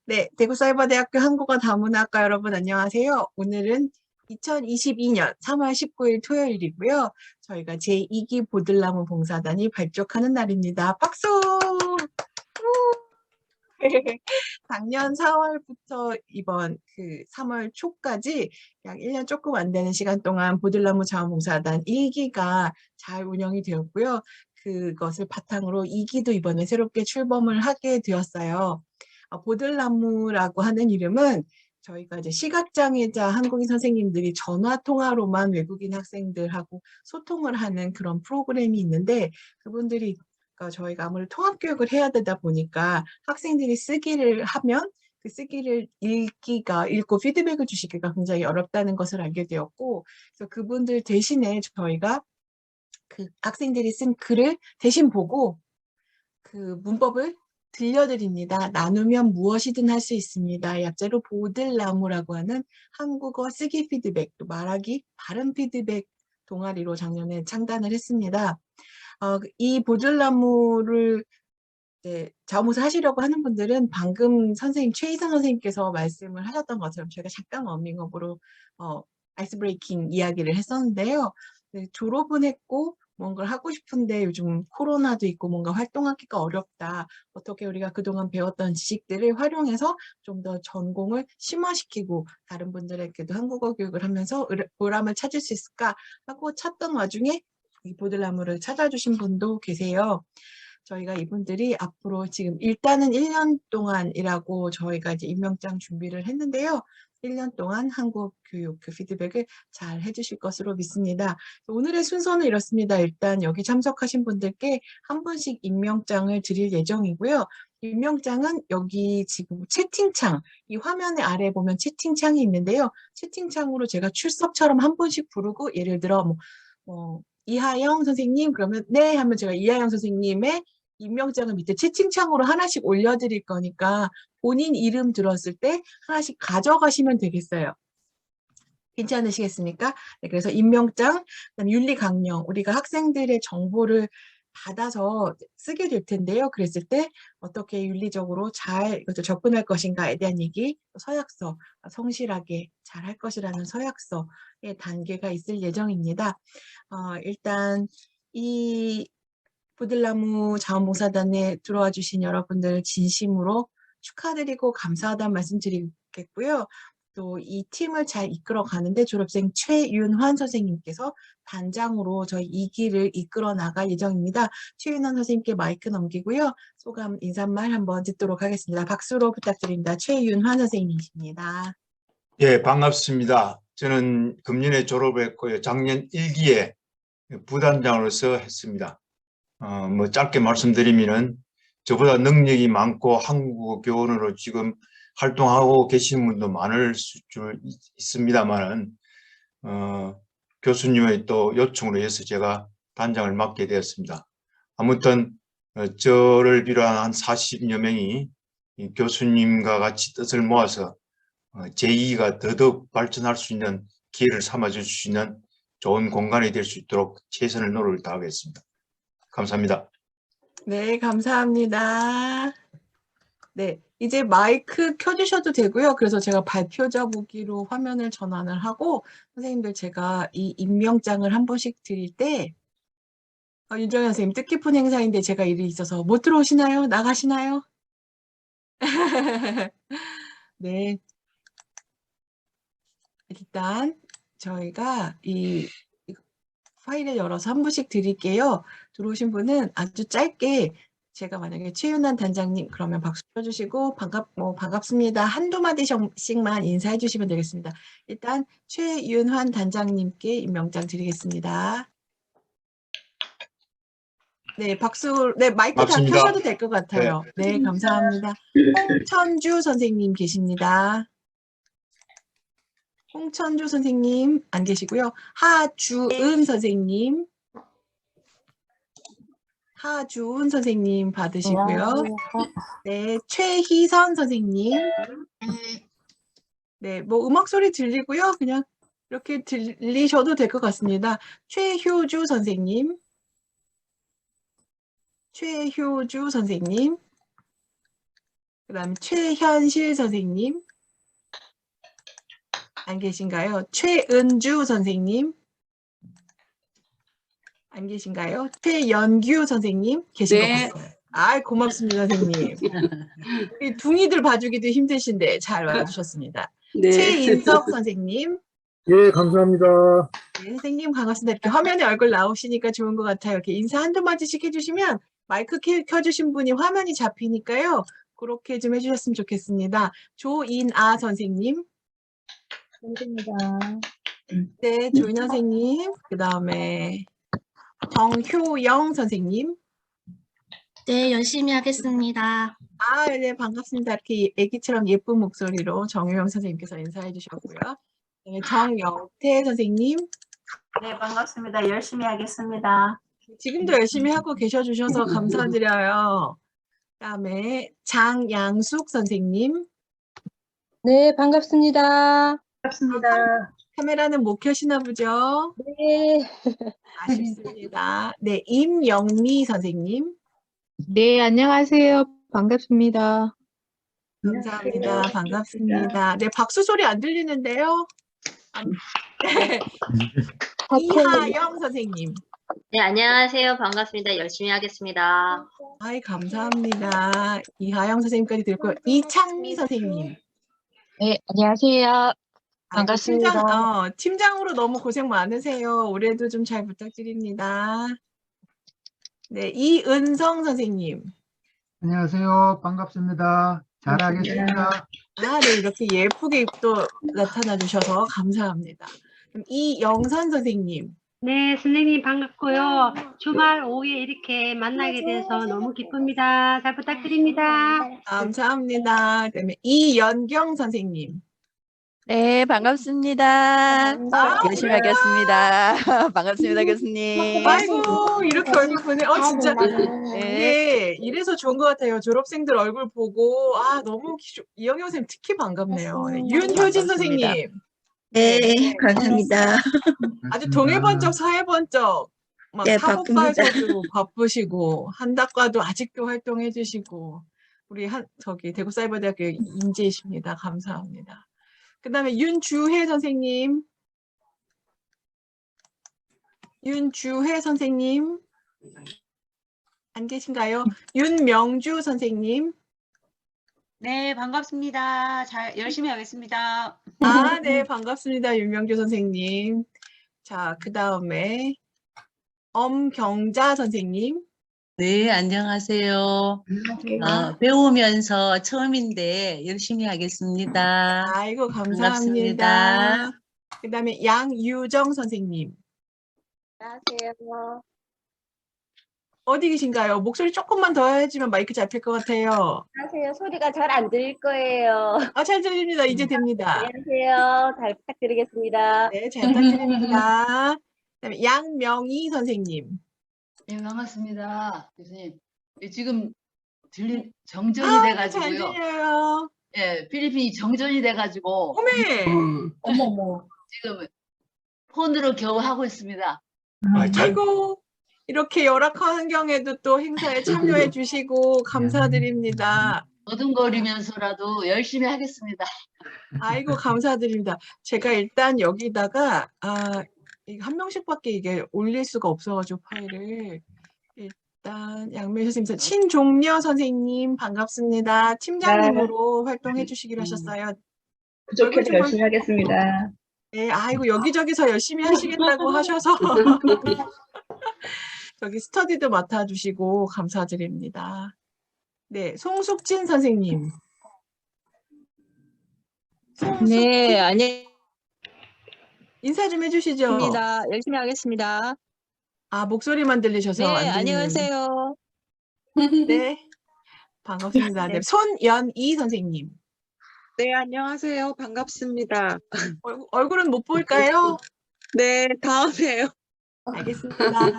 네, 대구사이버대학교 한국어 다문학과 여러분 안녕하세요. 오늘은 2022년 3월 19일 토요일이고요. 저희가 제2기 보들나무 봉사단이 발족하는 날입니다. 박수! 작년 4월부터 이번 3월 초까지 약 1년 조금 안 되는 시간 동안 보들나무 자원봉사단 1기가 잘 운영이 되었고요. 그것을 바탕으로 2기도 이번에 새롭게 출범을 하게 되었어요. 보들나무라고 하는 이름은 저희가 이제 시각장애자 한국인 선생님들이 전화통화로만 외국인 학생들하고 소통을 하는 그런 프로그램이 있는데 그분들이 저희가 아무래도 통합교육을 해야 되다 보니까 학생들이 쓰기를 하면 그 쓰기를 읽고 피드백을 주시기가 굉장히 어렵다는 것을 알게 되었고 그래서 그분들 대신에 저희가 그 학생들이 쓴 글을 대신 보고 그 문법을 들려드립니다. 나누면 무엇이든 할 수 있습니다. 약자로 보들나무라고 하는 한국어 쓰기 피드백, 또 말하기 발음 피드백 동아리로 작년에 창단을 했습니다. 이 보들나무를 자원봉사 하시려고 하는 분들은 방금 선생님 최희선 선생님께서 말씀을 하셨던 것처럼 저희가 잠깐 워밍업으로 아이스 브레이킹 이야기를 했었는데요. 네, 졸업은 했고 뭔가를 하고 싶은데 요즘 코로나도 있고 뭔가 활동하기가 어렵다. 어떻게 우리가 그동안 배웠던 지식들을 활용해서 좀 더 전공을 심화시키고 다른 분들에게도 한국어 교육을 하면서 보람을 찾을 수 있을까 하고 찾던 와중에 이 보들나무를 찾아주신 분도 계세요. 저희가 이분들이 앞으로 지금 일단은 1년 동안이라고 저희가 이제 임명장 준비를 했는데요. 1년 동안 한국 교육 그 피드백을 잘 해주실 것으로 믿습니다. 오늘의 순서는 이렇습니다. 일단 여기 참석하신 분들께 한 분씩 임명장을 드릴 예정이고요. 임명장은 여기 지금 채팅창, 이 화면의 아래 보면 채팅창이 있는데요. 채팅창으로 제가 출석처럼 한 분씩 부르고 예를 들어 이하영 선생님 그러면 네 하면 제가 이하영 선생님의 임명장을 밑에 채팅창으로 하나씩 올려드릴 거니까 본인 이름 들었을 때 하나씩 가져가시면 되겠어요. 괜찮으시겠습니까? 네, 그래서 임명장, 그다음에 윤리 강령, 우리가 학생들의 정보를 받아서 쓰게 될 텐데요. 그랬을 때 어떻게 윤리적으로 잘 이것도 접근할 것인가에 대한 얘기, 서약서, 성실하게 잘 할 것이라는 서약서의 단계가 있을 예정입니다. 일단 이 보들나무 자원봉사단에 들어와 주신 여러분들 진심으로 축하드리고 감사하다는 말씀 드리겠고요. 또 이 팀을 잘 이끌어 가는데 졸업생 최윤환 선생님께서 단장으로 저희 2기를 이끌어 나갈 예정입니다. 최윤환 선생님께 마이크 넘기고요. 소감 인사말 한번 듣도록 하겠습니다. 박수로 부탁드립니다. 최윤환 선생님이십니다. 예, 반갑습니다. 저는 금년에 졸업했고요. 작년 1기에 부단장으로서 했습니다. 짧게 말씀드리면은 저보다 능력이 많고 한국어 교원으로 지금 활동하고 계시는 분도 많을 수 있습니다만은 교수님의 또 요청으로 해서 제가 단장을 맡게 되었습니다. 아무튼 저를 비롯한 한 40여 명이 교수님과 같이 뜻을 모아서 제2기가 더더욱 발전할 수 있는 기회를 삼아줄 수 있는 좋은 공간이 될 수 있도록 최선의 노력을 다하겠습니다. 감사합니다. 네, 감사합니다. 네, 이제 마이크 켜주셔도 되고요. 그래서 제가 발표자 보기로 화면을 전환을 하고 선생님들 제가 이 임명장을 한 번씩 드릴 때 윤정현 선생님 뜻깊은 행사인데 제가 일이 있어서 못 들어오시나요? 나가시나요? 네, 일단 저희가 이 파일을 열어서 한 분씩 드릴게요. 들어오신 분은 아주 짧게 제가 만약에 최윤환 단장님 그러면 박수 쳐주시고 반갑습니다. 한두 마디씩만 인사해 주시면 되겠습니다. 일단 최윤환 단장님께 임명장 드리겠습니다. 네, 박수. 네, 마이크 다 맞습니다. 켜셔도 될 것 같아요. 네, 감사합니다. 홍천주 선생님 계십니다. 홍천주 선생님 안 계시고요. 하주은 선생님. 하주은 선생님 받으시고요. 네, 최희선 선생님. 네, 음악 소리 들리고요. 그냥 이렇게 들리셔도 될 것 같습니다. 최효주 선생님. 최효주 선생님. 그다음에 최현실 선생님. 안 계신가요? 최은주 선생님. 안 계신가요? 최연규 선생님 계신 것 네. 같아요. 아, 고맙습니다, 선생님. 우리 둥이들 봐주기도 힘드신데 잘 와주셨습니다. 네. 최인석 선생님. 예, 감사합니다. 네, 선생님 반갑습니다. 이렇게 화면에 얼굴 나오시니까 좋은 것 같아요. 이렇게 인사 한두 마디씩 해주시면 마이크 켜주신 분이 화면이 잡히니까요. 그렇게 좀 해주셨으면 좋겠습니다. 조인아 선생님. 감사합니다. 네, 조인아 선생님. 그 다음에 정효영 선생님. 네, 열심히 하겠습니다. 아, 네, 반갑습니다. 이렇게 애기처럼 예쁜 목소리로 정효영 선생님께서 인사해 주셨고요. 네, 정영태 선생님. 네, 반갑습니다. 열심히 하겠습니다. 지금도 열심히 하고 계셔 주셔서 감사드려요. 그다음에 장양숙 선생님. 네, 반갑습니다. 반갑습니다. 카메라는 못 켜시나 보죠? 네, 아쉽습니다. 네, 임영미 선생님. 네, 안녕하세요. 반갑습니다. 감사합니다. 반갑습니다. 네, 박수 소리 안 들리는데요? 네. 이하영 선생님. 네, 안녕하세요. 반갑습니다. 열심히 하겠습니다. 아이, 감사합니다. 이하영 선생님까지 들고요. 이창미 선생님. 네, 안녕하세요. 아이고, 반갑습니다. 팀장으로 너무 고생 많으세요. 올해도 좀 잘 부탁드립니다. 네, 이은성 선생님. 안녕하세요. 반갑습니다. 잘하겠습니다. 아, 네, 이렇게 예쁘게 또 나타나 주셔서 감사합니다. 그럼 이영선 선생님. 네, 선생님 반갑고요. 주말 오후에 이렇게 만나게 돼서 너무 기쁩니다. 잘 부탁드립니다. 감사합니다. 그다음에 이연경 선생님. 네, 반갑습니다. 열심히 하겠습니다. 반갑습니다, 교수님. 아이고, 이렇게 얼굴 보네. 진짜. 네. 네, 이래서 좋은 것 같아요. 졸업생들 얼굴 보고, 너무 이영경 선생님 특히 반갑네요. 네, 윤효진 선생님. 네, 감사합니다. 아주 동해번쩍 서해번쩍 막 네, 사법과에서도 바쁘시고 한다과도 아직도 활동해 주시고 우리 대구 사이버대학교 인재이십니다. 감사합니다. 그다음에 윤주혜 선생님. 윤주혜 선생님 안 계신가요? 윤명주 선생님. 네, 반갑습니다. 열심히 하겠습니다. 아, 네, 반갑습니다. 윤명주 선생님. 자, 그다음에 엄경자 선생님. 네, 안녕하세요. 배우면서 처음인데 열심히 하겠습니다. 아이고, 반갑습니다. 감사합니다. 그다음에 양유정 선생님. 안녕하세요. 어디 계신가요? 목소리 조금만 더 해주면 마이크 잡힐 것 같아요. 안녕하세요. 소리가 잘 안 들릴 거예요. 잘 들립니다. 이제 됩니다. 안녕하세요. 잘 부탁드리겠습니다. 네, 잘 부탁드립니다. 그다음에 양명희 선생님. 네, 반갑습니다. 교수님. 지금 정전이 잘 돼가지고요. 들려요. 예, 필리핀이 정전이 돼가지고 어메. 어머머. 지금 폰으로 겨우 하고 있습니다. 아이고, 이렇게 열악한 환경에도 또 행사에 참여해 주시고 감사드립니다. 어둠거리면서라도 열심히 하겠습니다. 아이고, 감사드립니다. 제가 일단 여기다가 이거 한 명씩밖에 이게 올릴 수가 없어가지고 파일을 일단 양면 선생님, 신종려 선생님 반갑습니다. 팀장님으로 활동해 주시기로 하셨어요. 부족해도 열심히 하겠습니다. 네, 아이고 여기저기서 열심히 하시겠다고 하셔서 저기 스터디도 맡아주시고 감사드립니다. 네, 송숙진 선생님. 네, 안녕하십니다. 인사 좀 해주시죠. 열심히 하겠습니다. 목소리만 들리셔서 네, 안 들리는. 안녕하세요. 네, 반갑습니다. 네, 손연희 선생님. 네, 안녕하세요. 반갑습니다. 얼굴은 못 볼까요? 네, 다음에요. 알겠습니다.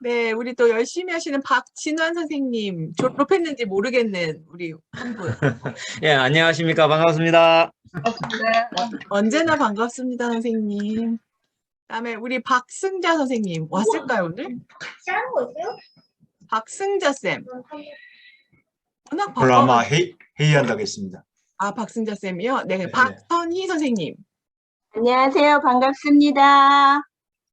네, 우리 또 열심히 하시는 박진환 선생님. 졸업했는지 모르겠는 우리 한 분. 예, 안녕하십니까. 반갑습니다. 언제나 반갑습니다, 선생님. 그다음에 우리 박승자 선생님 왔을까요, 오늘? 잘하는 거 있어요? 박승자 쌤. 워낙 오늘 아마 바빠가지고. 회의한다고 했습니다. 아, 박승자 쌤이요? 네, 박선희 선생님. 안녕하세요. 반갑습니다.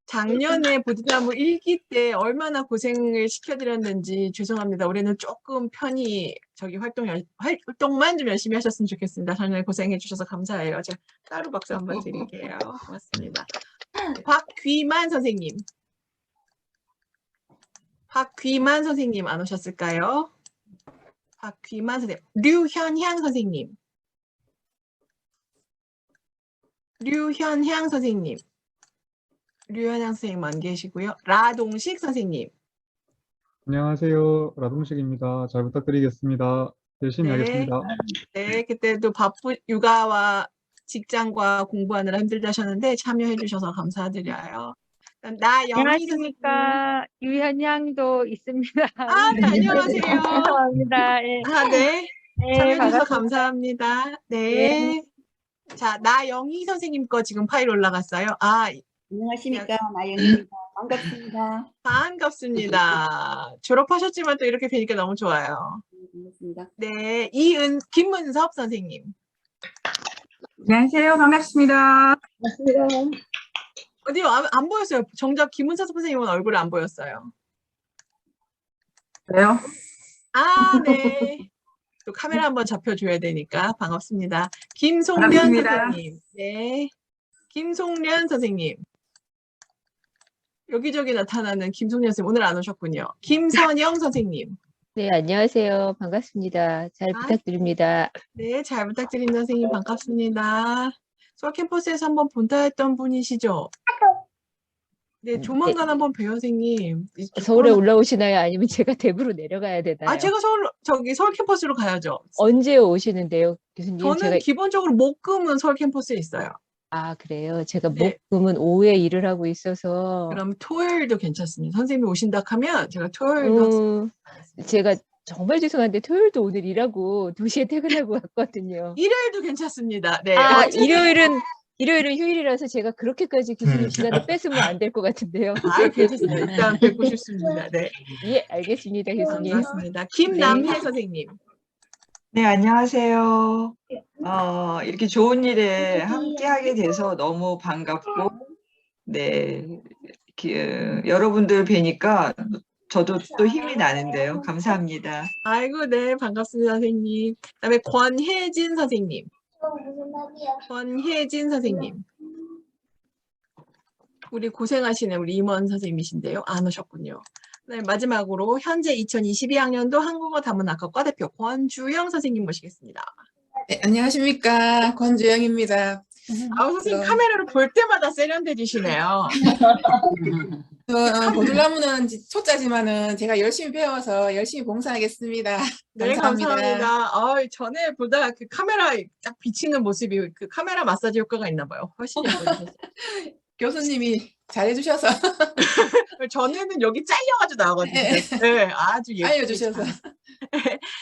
작년에 보드나무 1기 때 얼마나 고생을 시켜드렸는지 죄송합니다. 올해는 조금 편히 활동만 좀 열심히 하셨으면 좋겠습니다. 작년에 고생해 주셔서 감사해요. 제가 따로 박수 한번 드릴게요. 고맙습니다. 박귀만 선생님. 박귀만 선생님 안 오셨을까요? 박귀만 선생님. 류현향 선생님. 류현향 선생님. 류현향 선생님 안 계시고요. 라동식 선생님. 안녕하세요. 라동식입니다. 잘 부탁드리겠습니다. 열심히 네. 하겠습니다. 네, 그때도 육아와 직장과 공부하느라 힘들다 하셨는데 참여해 주셔서 감사드려요. 나영희 안녕하십니까. 유현양도 있습니다. 아, 네, 안녕하세요. 감사합니다. 예. 아, 네. 네, 참여해 주셔서 반갑습니다. 감사합니다. 네. 자, 나영희 선생님 거 지금 파일 올라갔어요. 아, 안녕하십니까. 나영입니다. 반갑습니다. 반갑습니다. 졸업하셨지만 또 이렇게 뵈니까 너무 좋아요. 반갑습니다. 네, 김은섭 선생님. 안녕하세요. 반갑습니다. 반갑습니다. 어디 안 보였어요. 정작 김은섭 선생님은 얼굴이 안 보였어요. 왜요? 아, 네. 또 카메라 한번 잡혀줘야 되니까 반갑습니다. 김송련 반갑습니다. 선생님. 네. 김송련 선생님. 여기저기 나타나는 김송련 선생님 오늘 안 오셨군요. 김선영 선생님. 네, 안녕하세요. 반갑습니다. 잘 부탁드립니다. 네, 잘 부탁드립니다. 선생님 반갑습니다. 수학 캠퍼스에서 한번 본타했던 분이시죠? 네, 조만간 한번 봬요, 선생님. 서울에 올라오시나요? 아니면 제가 대구로 내려가야 되나요? 아, 제가 서울 캠퍼스로 가야죠. 언제 오시는데요, 교수님? 저는 기본적으로 목금은 서울 캠퍼스에 있어요. 아, 그래요? 제가 네. 목금은 오후에 일을 하고 있어서. 그럼 토요일도 괜찮습니다. 선생님이 오신다 하면 제가 토요일도 제가 정말 죄송한데 토요일도 오늘 일하고 2시에 퇴근하고 왔거든요. 일요일도 괜찮습니다. 네. 아, 일요일은 휴일이라서 제가 그렇게까지 교수님 시간을 뺏으면 안 될 것 같은데요. 아, 괜찮습니다. 일단 뵙고 싶습니다. 네. 예, 알겠습니다, 교수님. 반갑습니다. 김남혜 네. 선생님. 네, 안녕하세요. 이렇게 좋은 일에 함께하게 돼서 너무 반갑고, 네, 여러분들 뵈니까 저도 또 힘이 나는데요. 감사합니다. 아이고, 네, 반갑습니다, 선생님. 그다음에 권혜진 선생님. 권혜진 선생님. 우리 고생하시는 우리 임원 선생님이신데요. 안 오셨군요. 네, 마지막으로 현재 2022학년도 한국어 다문학과 과대표 권주영 선생님 모시겠습니다. 네, 안녕하십니까. 권주영입니다. 아우, 선생님 카메라를 볼 때마다 세련되지시네요. 보들나무는 초짜지만은 제가 열심히 배워서 열심히 봉사하겠습니다. 네, 감사합니다. 감사합니다. 전에 보다가 그 카메라 딱 비치는 모습이 그 카메라 마사지 효과가 있나 봐요. 훨씬 예뻐지셨어요. 교수님이 잘해주셔서. 전에는 여기 잘려가지고 나오거든요. 네, 아주 예쁘게 알려주셔서.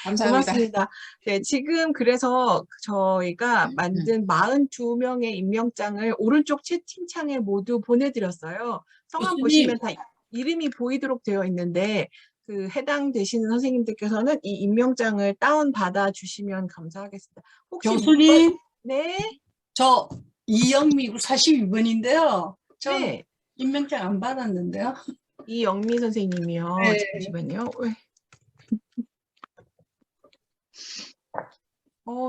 감사합니다. 고맙습니다. 네, 지금 그래서 저희가 만든 42명의 임명장을 오른쪽 채팅창에 모두 보내드렸어요. 성함 교수님. 보시면 다 이름이 보이도록 되어 있는데 그 해당되시는 선생님들께서는 이 임명장을 다운받아 주시면 감사하겠습니다. 혹시 교수님. 네. 저 이영미 42번인데요. 저 네. 임명장 안 받았는데요. 이영미 선생님이요. 네. 잠시만요. 왜?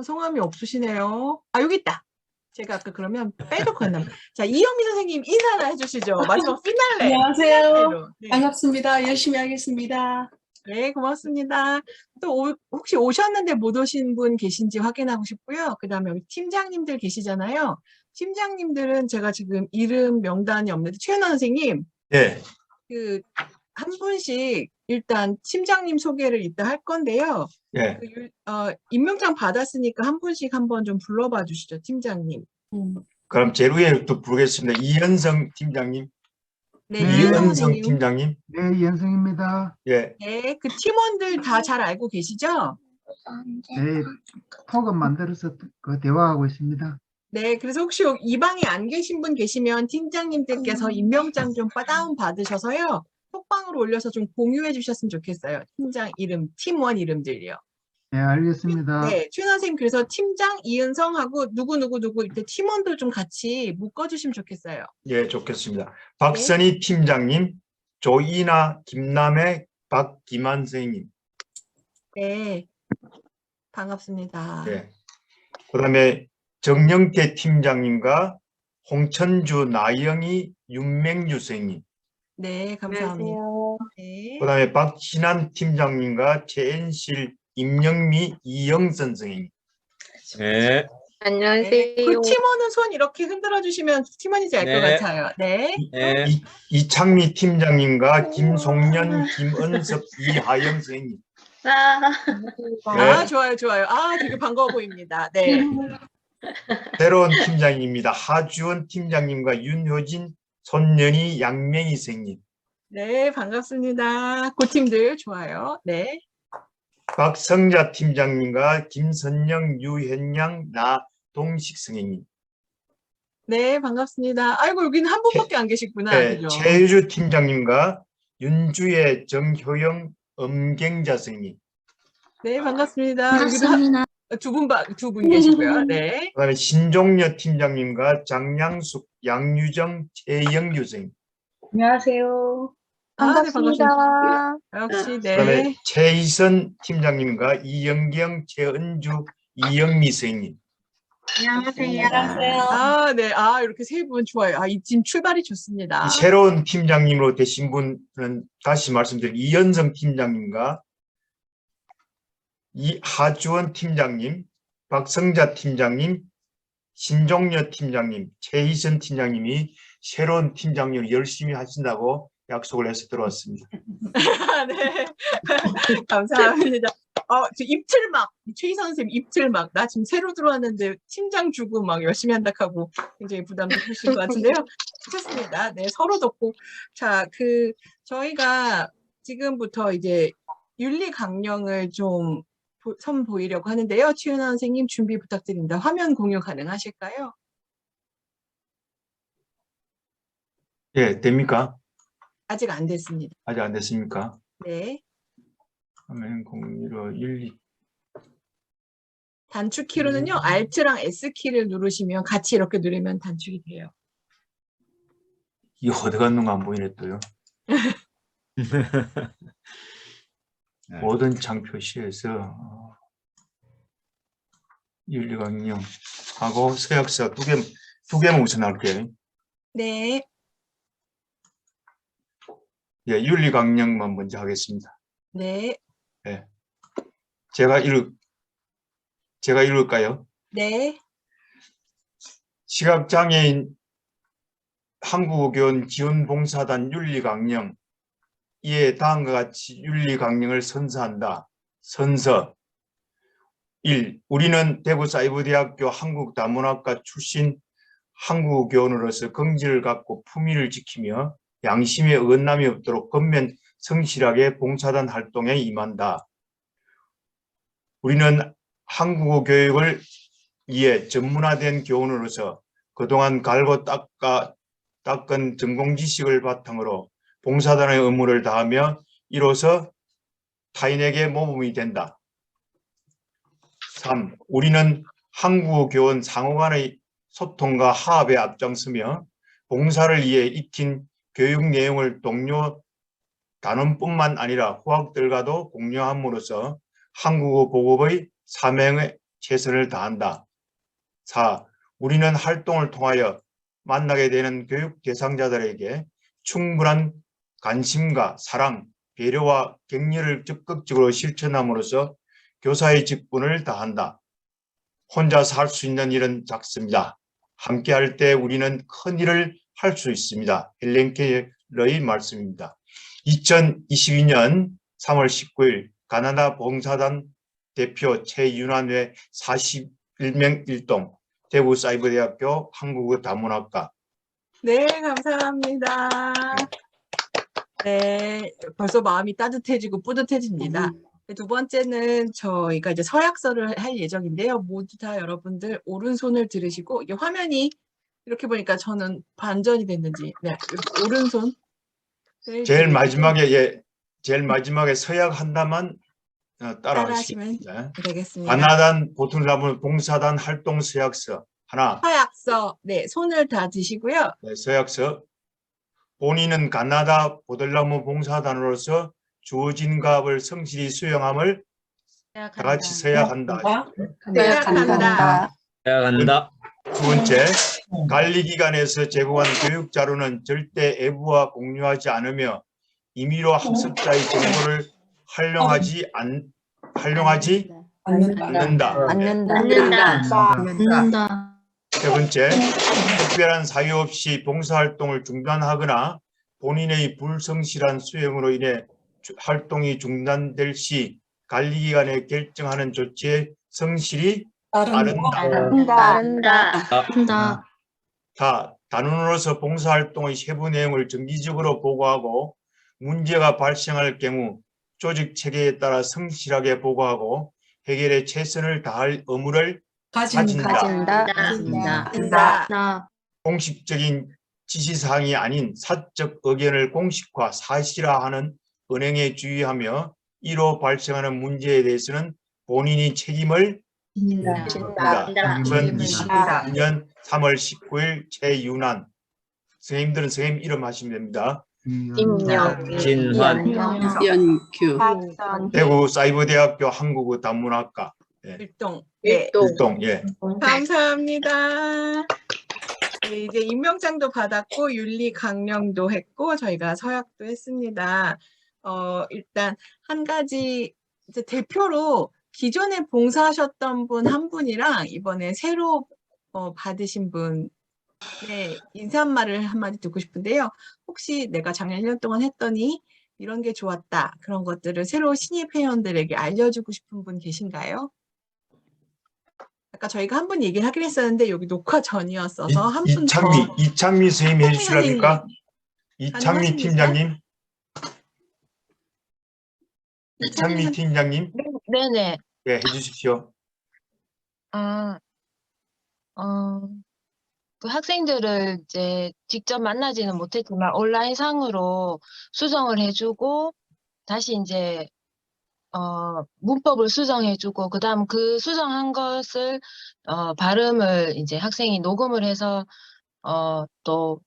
성함이 없으시네요. 아, 여기 있다. 제가 아까 그러면 빼놓고 갔나 봐요. 자, 이영미 선생님 인사를 해주시죠. 마지막 피날레. 안녕하세요. 피날레로. 네. 반갑습니다. 열심히 하겠습니다. 네, 고맙습니다. 또 혹시 오셨는데 못 오신 분 계신지 확인하고 싶고요. 그 다음에 여기 팀장님들 계시잖아요. 팀장님들은 제가 지금 이름 명단이 없는데 최현아 선생님. 네. 한 분씩 일단 팀장님 소개를 이따 할 건데요. 예. 임명장 받았으니까 한 분씩 한번 좀 불러봐 주시죠, 팀장님. 그럼 제일 위에 또 부르겠습니다. 이현성 팀장님. 네, 이현성 팀장님. 네, 이현성입니다. 예. 네, 그 팀원들 다 잘 알고 계시죠? 네, 톡은 만들어서 대화하고 있습니다. 네, 그래서 혹시 이 방에 안 계신 분 계시면 팀장님들께서 임명장 좀 다운 받으셔서요. 톡방으로 올려서 좀 공유해 주셨으면 좋겠어요. 팀장 이름, 팀원 이름들이요. 네, 알겠습니다. 네, 최윤아 선생님 그래서 팀장 이은성하고 누구 이때 팀원들 좀 같이 묶어주시면 좋겠어요. 예, 좋겠습니다. 박선희 팀장님, 조이나, 김남혜, 박기만 선생님. 네, 반갑습니다. 예. 그다음에 정영태 팀장님과 홍천주, 나영희, 윤맹주 선생님. 네, 감사합니다. 네. 그다음에 박신한 팀장님과 최엔실, 임영미, 이영선 선생님. 네. 안녕하세요. 네, 그 팀원은 손 이렇게 흔들어 주시면 팀원인지 알 것 네. 같아요. 네. 네. 이창미 팀장님과 김송년, 김은섭, 이하영 선생님. 아, 좋아요. 아, 되게 반가워 보입니다. 네. 새로운 팀장입니다. 하주원 팀장님과 윤효진, 손연희, 양명희 선생님. 네, 반갑습니다. 그 팀들 좋아요. 네. 박성자 팀장님과 김선영, 유현양, 나동식 선생님. 네, 반갑습니다. 아이고, 여기는 한 분밖에 안 계시구나. 네, 그죠? 최유주 팀장님과 윤주의, 정효영, 엄경자 선생님. 네, 반갑습니다. 두 분 계시고요. 네. 그다음에 신종려 팀장님과 장양숙, 양유정, 최영규 선생님. 안녕하세요. 아, 네, 반갑습니다. 역시, 네. 그다음에 최희선 팀장님과 이영경, 최은주, 이영미 선생님. 안녕하세요. 아, 네. 아, 이렇게 세 분 좋아요. 아, 이 팀 출발이 좋습니다. 새로운 팀장님으로 되신 분은 다시 말씀드린 이현성 팀장님과 하주원 팀장님, 박성자 팀장님, 신종려 팀장님, 최희선 팀장님이 새로운 팀장님을 열심히 하신다고 약속을 해서 들어왔습니다. 네. 감사합니다. 저 입틀막, 최희선 선생님 입틀막. 나 지금 새로 들어왔는데 팀장 주고 막 열심히 한다 하고 굉장히 부담도 크신 것 같은데요. 좋습니다. 네, 서로 덮고. 자, 저희가 지금부터 이제 윤리 강령을 좀 선보이려고 하는데요. 최윤아 선생님 준비 부탁드립니다. 화면 공유 가능하실까요? 예, 됩니까? 아직 안 됐습니다. 아직 안 됐습니까? 네. 화면 공유로 1, 2. 단축 키로는요. Alt랑 S키를 누르시면 같이 이렇게 누르면 단축이 돼요. 이거 어디 갔는가 안 보이네 또요. 모든 창 표시에서 윤리강령하고 서약서 두 개만 우선 할게요. 네. 예, 윤리강령만 먼저 하겠습니다. 네. 예. 제가 읽을까요? 네. 시각장애인 한국어교원 지원봉사단 윤리강령. 이에 다음과 같이 윤리강령을 선서한다. 선서 1. 우리는 대구사이버대학교 한국다문학과 출신 한국어교원으로서 긍지를 갖고 품위를 지키며 양심에 어긋남이 없도록 건면 성실하게 봉사단 활동에 임한다. 우리는 한국어 교육을 위해 전문화된 교원으로서 그동안 갈고 닦은 전공 지식을 바탕으로 봉사단의 의무를 다하며 이로써 타인에게 모범이 된다. 3. 우리는 한국어 교원 상호 간의 소통과 화합에 앞장서며 봉사를 위해 익힌 교육 내용을 동료 단원뿐만 아니라 후학들과도 공유함으로써 한국어 보급의 사명에 최선을 다한다. 4. 우리는 활동을 통하여 만나게 되는 교육 대상자들에게 충분한 관심과 사랑, 배려와 격려를 적극적으로 실천함으로써 교사의 직분을 다한다. 혼자서 할 수 있는 일은 작습니다. 함께 할 때 우리는 큰 일을 할 수 있습니다. 헬렌 켈러의 말씀입니다. 2022년 3월 19일 가나다 봉사단 대표 최윤환회 41명 1동 대구사이버대학교 한국어 다문학과. 네, 감사합니다. 네, 벌써 마음이 따뜻해지고 뿌듯해집니다. 두 번째는 저희가 이제 서약서를 할 예정인데요. 모두 다 여러분들 오른손을 들으시고 이게 화면이 이렇게 보니까 저는 반전이 됐는지 네, 오른손 제일 마지막에 서약한다만 따라하시면 따라하시겠습니다. 되겠습니다. 가나단 보틀나무 봉사단 활동 서약서 하나. 서약서, 네, 손을 다 드시고요. 네, 서약서. 본인은 가나다 보들나무 봉사단으로서 주어진 값을 성실히 수행함을 다 같이 서약한다. 서약한다. 간다. 두 번째, 관리 기관에서 제공한 교육 자료는 절대 애부와 공유하지 않으며 임의로 학습자의 정보를 활용하지 않는다. 세 번째, 특별한 사유 없이 봉사활동을 중단하거나 본인의 불성실한 수행으로 인해 활동이 중단될 시 관리기관에 결정하는 조치에 성실히 따른다. 단원으로서 봉사활동의 세부 내용을 정기적으로 보고하고 문제가 발생할 경우 조직 체계에 따라 성실하게 보고하고 해결에 최선을 다할 의무를 가진다. 공식적인 지시사항이 아닌 사적 의견을 공식화, 사실화하는 은행에 주의하며 이로 발생하는 문제에 대해서는 본인이 책임을 진다. 2022년 3월 19일 최윤환. 선생님들은 선생님 이름 하시면 됩니다. 진환. 연규. 대구 사이버대학교 한국어 단문학과. 일동. 일동. 예. 감사합니다. 네, 이제 임명장도 받았고 윤리 강령도 했고 저희가 서약도 했습니다. 일단 한 가지 이제 대표로 기존에 봉사하셨던 분 한 분이랑 이번에 새로 받으신 분의 인사말을 한마디 듣고 싶은데요. 혹시 내가 작년 1년 동안 했더니 이런 게 좋았다. 그런 것들을 새로 신입 회원들에게 알려주고 싶은 분 계신가요? 아까 저희가 한 분 얘기를 하긴 했었는데 여기 녹화 전이었어서 한 분 더. 이창미 선생님이 해주시랍니까? 이창미 팀장님. 이창미 팀장님. 네네. 네, 해주십시오. 그 학생들을 이제 직접 만나지는 못했지만 온라인상으로 수정을 해주고 다시 이제 문법을 수정해주고 그다음 그 수정한 것을 발음을 이제 학생이 녹음을 해서 또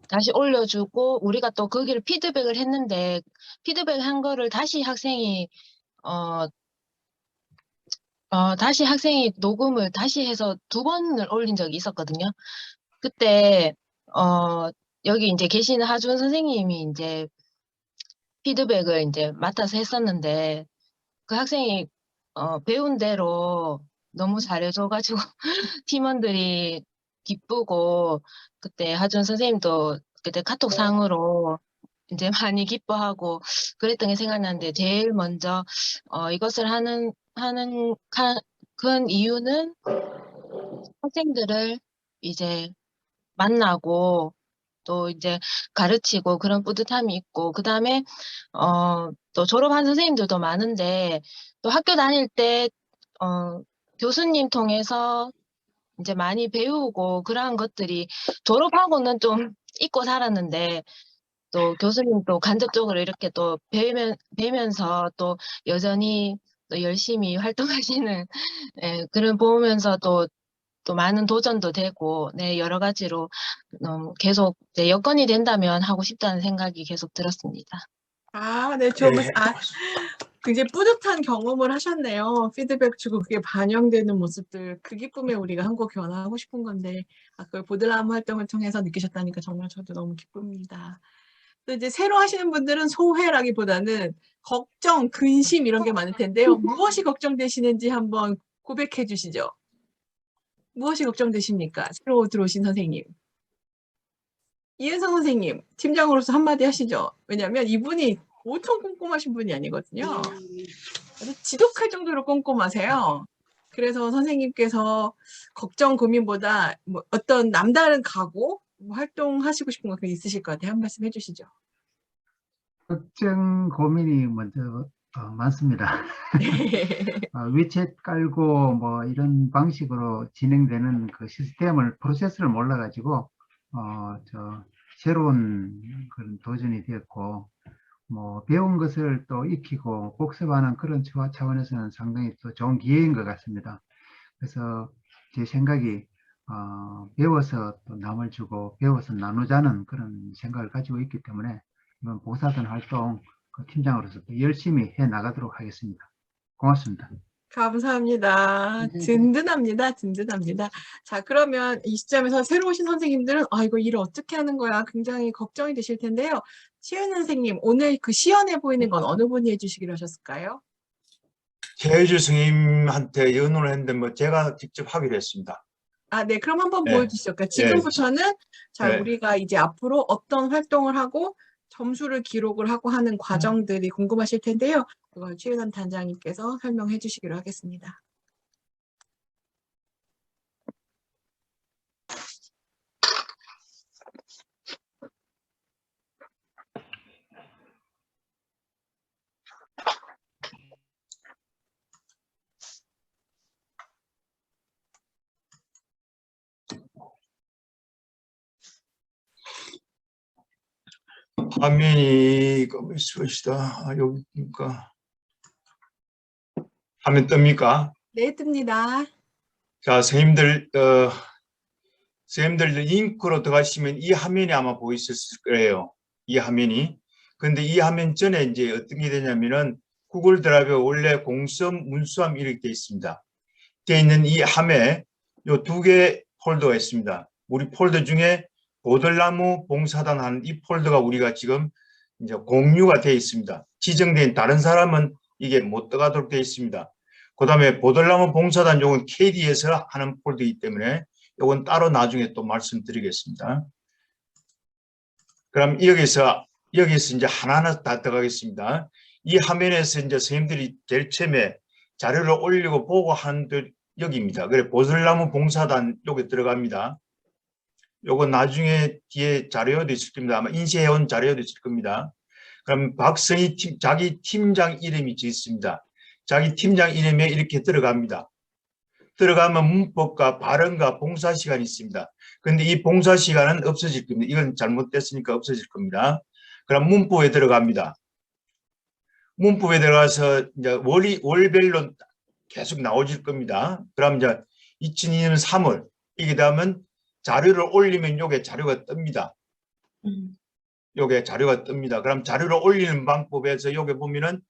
다시 올려주고 우리가 또 거기를 피드백을 했는데 피드백한 거를 다시 학생이 다시 학생이 녹음을 다시 해서 2번을 올린 적이 있었거든요. 그때 여기 이제 계시는 하준 선생님이 이제 피드백을 이제 맡아서 했었는데 그 학생이 배운 대로 너무 잘해줘가지고 팀원들이 기쁘고 그때 하준 선생님도 그때 카톡상으로 이제 많이 기뻐하고 그랬던 게 생각나는데 제일 먼저 이것을 하는 큰 이유는 학생들을 이제 만나고 또 이제 가르치고 그런 뿌듯함이 있고 그다음에 또 졸업한 선생님들도 많은데 또 학교 다닐 때 교수님 통해서 이제 많이 배우고 그러한 것들이 졸업하고는 좀 잊고 살았는데 또 교수님 또 간접적으로 이렇게 또 배우면서 또 여전히 또 열심히 활동하시는 그런 보면서 또 많은 도전도 되고 여러 가지로 계속 여건이 된다면 하고 싶다는 생각이 계속 들었습니다. 네, 굉장히 뿌듯한 경험을 하셨네요. 피드백 주고 그게 반영되는 모습들, 그 기쁨에 우리가 한국 변화하고 싶은 건데 그걸 보들나무 활동을 통해서 느끼셨다니까 정말 저도 너무 기쁩니다. 또 이제 새로 하시는 분들은 소회라기보다는 걱정, 근심 이런 게 많을 텐데요. 무엇이 걱정되시는지 한번 고백해 주시죠. 무엇이 걱정되십니까? 새로 들어오신 선생님. 이은성 선생님, 팀장으로서 한마디 하시죠. 왜냐하면 이분이 보통 꼼꼼하신 분이 아니거든요. 아주 지독할 정도로 꼼꼼하세요. 그래서 선생님께서 걱정, 고민보다 뭐 어떤 남다른 각오, 활동하시고 싶은 거 있으실 것 같아요. 한 말씀 해주시죠. 걱정, 고민이 먼저 많습니다. 위챗 깔고 뭐 이런 방식으로 진행되는 그 시스템을 프로세스를 몰라가지고 새로운 그런 도전이 되었고 뭐 배운 것을 또 익히고 복습하는 그런 차원에서는 상당히 또 좋은 기회인 것 같습니다. 그래서 제 생각이 배워서 또 남을 주고 배워서 나누자는 그런 생각을 가지고 있기 때문에 이번 봉사단 활동 그 팀장으로서 또 열심히 해 나가도록 하겠습니다. 고맙습니다. 감사합니다. 든든합니다. 든든합니다. 자, 그러면 이 시점에서 새로 오신 선생님들은 이거 일을 어떻게 하는 거야? 굉장히 걱정이 되실 텐데요. 시은 선생님, 오늘 그 시연해 보이는 건 어느 분이 해주시기로 하셨을까요? 최혜주 선생님한테 의논을 했는데 뭐 제가 직접 하기로 했습니다. 네, 그럼 한번 네. 보여주시죠. 그러니까 지금부터는 자, 네. 우리가 이제 앞으로 어떤 활동을 하고 점수를 기록을 하고 하는 과정들이 궁금하실 텐데요. 그걸 최윤환 단장님께서 설명해 주시기로 하겠습니다. 화면이 있으시다. 여기니까 화면 뜹니까? 네, 뜹니다. 자, 선생님들 링크로 들어가시면 이 화면이 아마 보이실 거예요. 이 화면이. 근데 이 화면 전에 이제 어떤 게 되냐면은 구글 드라이브에 원래 공수함, 문수함 이렇게 되어 있습니다. 되어 있는 이 함에 요 2개 폴더가 있습니다. 우리 폴더 중에 보들나무 봉사단 하는 이 폴더가 우리가 지금 이제 공유가 되어 있습니다. 지정된 다른 사람은 이게 못 들어가도록 되어 있습니다. 그 다음에 보들나무 봉사단 요건 KD에서 하는 폴더이기 때문에 요건 따로 나중에 또 말씀드리겠습니다. 그럼 여기서 이제 하나하나 다 들어가겠습니다. 이 화면에서 이제 선생님들이 제일 처음에 자료를 올리고 보고 하는 여기입니다. 그래 보들나무 봉사단 여기 들어갑니다. 요거 나중에 뒤에 자료도 있을 겁니다. 아마 인쇄해온 자료도 있을 겁니다. 그럼 박성희 자기 팀장 이름이 져 있습니다. 자기 팀장 이름에 이렇게 들어갑니다. 들어가면 문법과 발음과 봉사 시간이 있습니다. 근데 이 봉사 시간은 없어질 겁니다. 이건 잘못됐으니까 없어질 겁니다. 그럼 문법에 들어갑니다. 문법에 들어가서 이제 월별로 계속 나오질 겁니다. 그럼 이제 2002년 3월 이게 되면 자료를 올리면 요게 자료가 뜹니다. 요게 자료가 뜹니다. 그럼 자료를 올리는 방법에서 요게 보면은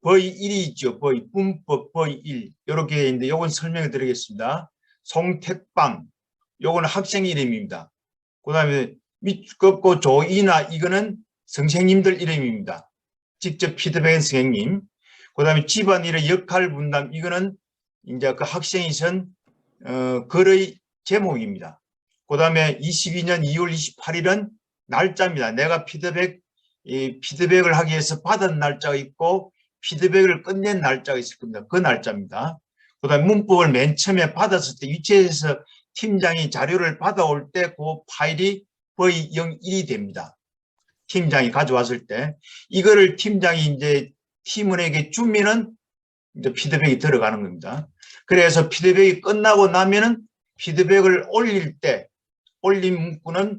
V1이 있죠. 문법 V1 이렇게 있는데 요건 설명을 드리겠습니다. 송택방 요거는 학생 이름입니다. 그 다음에 밑겁고 조이나 이거는 선생님들 이름입니다. 직접 피드백한 선생님. 그 다음에 집안일의 역할 분담 이거는 이제 그 학생이 쓴 글의 제목입니다. 그 다음에 22년 2월 28일은 날짜입니다. 내가 피드백을 하기 위해서 받은 날짜가 있고 피드백을 끝낸 날짜가 있을 겁니다. 그 날짜입니다. 그 다음에 문법을 맨 처음에 받았을 때 위치에서 팀장이 자료를 받아올 때 그 파일이 V01이 됩니다. 팀장이 가져왔을 때 이거를 팀장이 이제 팀원에게 주면은 이제 피드백이 들어가는 겁니다. 그래서 피드백이 끝나고 나면은 피드백을 올릴 때 올린 문구는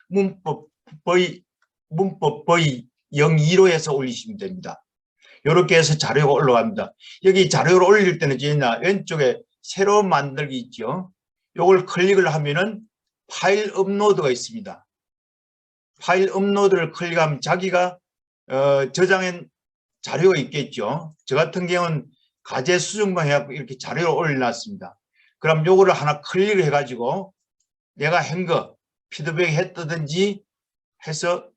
문법 V02로 해서 올리시면 됩니다. 이렇게 해서 자료가 올라갑니다. 여기 자료를 올릴 때는 왼쪽에 새로 만들기 있죠. 이걸 클릭을 하면은 파일 업로드가 있습니다. 파일 업로드를 클릭하면 자기가 저장한 자료가 있겠죠. 저 같은 경우는 가제 수정만 해갖고 이렇게 자료를 올려놨습니다. 그럼 요거를 하나 클릭을 해가지고 내가 한 거 피드백 했다든지 해서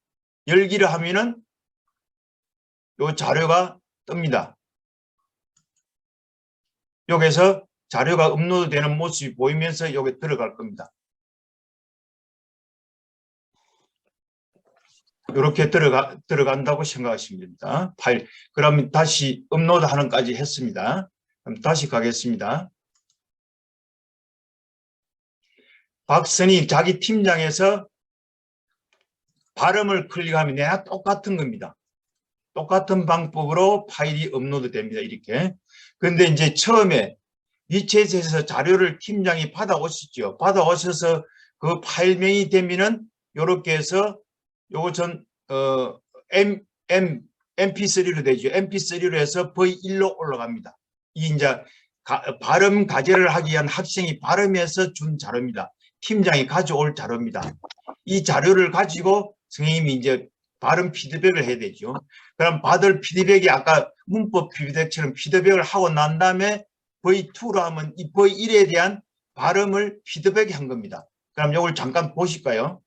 열기를 하면은 요 자료가 뜹니다. 여기서 자료가 업로드 되는 모습이 보이면서 여기 들어갈 겁니다. 이렇게 들어간다고 생각하시면 됩니다. 파일. 그러면 다시 업로드 하는까지 했습니다. 그럼 다시 가겠습니다. 박선희 자기 팀장에서 발음을 클릭하면 내가 똑같은 겁니다. 똑같은 방법으로 파일이 업로드 됩니다. 이렇게. 근데 이제 처음에 위챗에서 자료를 팀장이 받아오시죠. 받아오셔서 그 파일명이 되면은 이렇게 해서 요거 MP3로 되죠. MP3로 해서 V1로 올라갑니다. 이 이제 발음 과제를 하기 위한 학생이 발음해서 준 자료입니다. 팀장이 가져올 자료입니다. 이 자료를 가지고 선생님이 이제 발음 피드백을 해야 되죠. 그럼 받을 피드백이 아까 문법 피드백처럼 피드백을 하고 난 다음에 V2로 하면 이 V1에 대한 발음을 피드백한 겁니다. 그럼 이걸 잠깐 보실까요?